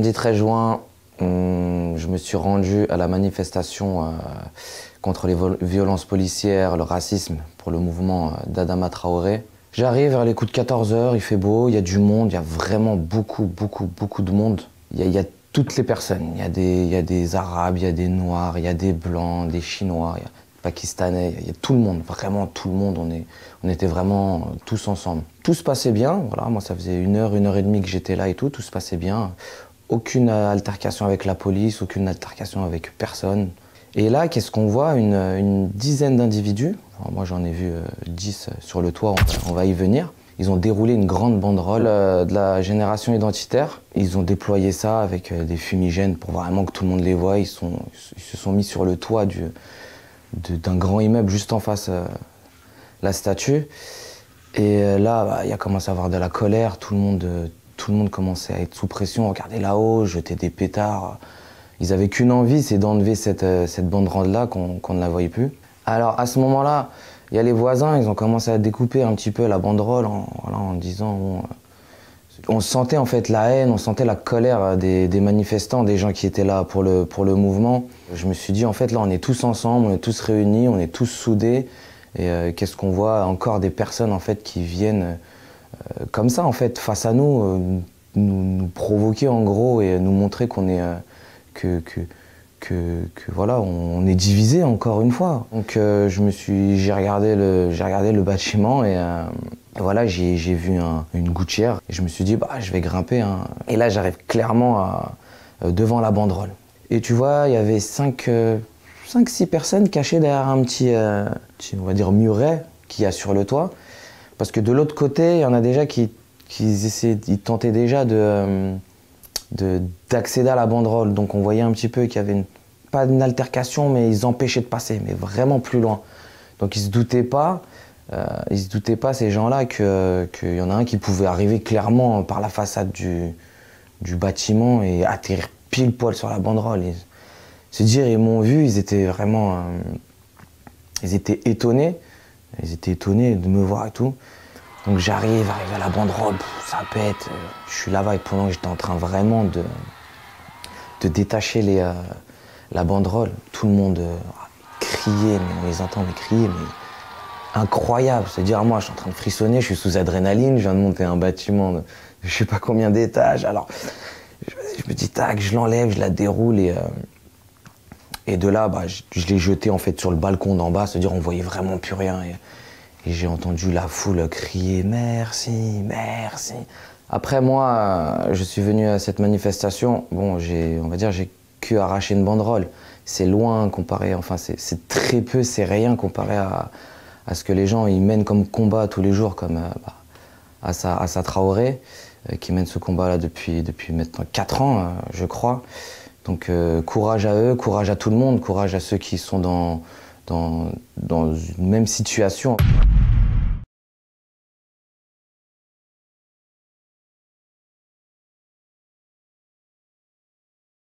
Samedi 13 juin, je me suis rendu à la manifestation contre les violences policières, le racisme, pour le mouvement d'Adama Traoré. J'arrive vers les coups de 14 h, il fait beau, il y a du monde, il y a vraiment beaucoup de monde. Il y a toutes les personnes, il y a des Arabes, il y a des Noirs, il y a des Blancs, des Chinois, il y a des Pakistanais, il y a tout le monde, vraiment tout le monde, on était vraiment tous ensemble. Tout se passait bien, voilà, moi ça faisait une heure et demie que j'étais là et tout se passait bien. Aucune altercation avec la police, aucune altercation avec personne. Et là, qu'est-ce qu'on voit? Une dizaine d'individus, moi j'en ai vu 10 sur le toit, on va y venir. Ils ont déroulé une grande banderole de la génération identitaire. Ils ont déployé ça avec des fumigènes pour vraiment que tout le monde les voie. Ils se sont mis sur le toit d'un grand immeuble juste en face la statue. Et là, il y a commencé à avoir de la colère. Tout le monde commençait à être sous pression, regarder là-haut, jeter des pétards. Ils n'avaient qu'une envie, c'est d'enlever cette banderole-là, qu'on ne la voyait plus. Alors à ce moment-là, il y a les voisins, ils ont commencé à découper un petit peu la banderole en disant... on sentait en fait la haine, on sentait la colère des manifestants, des gens qui étaient là pour le mouvement. Je me suis dit, en fait, là, on est tous ensemble, on est tous réunis, on est tous soudés. Et qu'est-ce qu'on voit? Encore des personnes en fait qui viennent comme ça, en fait, face à nous, nous provoquer en gros et nous montrer qu'on est... voilà, on est divisé encore une fois. Donc j'ai regardé le bâtiment et voilà, j'ai vu une gouttière et je me suis dit bah je vais grimper. Et là j'arrive clairement devant la banderole. Et tu vois, il y avait 5-6 personnes cachées derrière un petit on va dire muret qu'il y a sur le toit. Parce que de l'autre côté, il y en a déjà qui tentaient déjà d'accéder à la banderole. Donc on voyait un petit peu qu'il y avait pas une altercation, mais ils empêchaient de passer, mais vraiment plus loin. Donc ils se doutaient pas ces gens-là qu'il y en a un qui pouvait arriver clairement par la façade du bâtiment et atterrir pile poil sur la banderole. Et se dire, ils m'ont vu, ils étaient vraiment... ils étaient étonnés de me voir et tout. Donc j'arrive à la banderole, ça pète, je suis là-bas et pendant que j'étais en train vraiment de détacher la banderole, tout le monde criait, mais on les entend crier, mais incroyable. C'est-à-dire, moi je suis en train de frissonner, je suis sous adrénaline, je viens de monter un bâtiment de je sais pas combien d'étages, alors je me dis tac, je l'enlève, je la déroule et de là, bah, je l'ai jeté en fait sur le balcon d'en bas, c'est-à-dire on voyait vraiment plus rien. Et j'ai entendu la foule crier « Merci, merci ». Après moi, je suis venu à cette manifestation, bon, on va dire, j'ai que arraché une banderole. C'est loin comparé, enfin c'est très peu, c'est rien comparé à ce que les gens ils mènent comme combat tous les jours, comme Assa Traoré, qui mène ce combat-là depuis maintenant 4 ans, je crois. Donc courage à eux, courage à tout le monde, courage à ceux qui sont dans une même situation.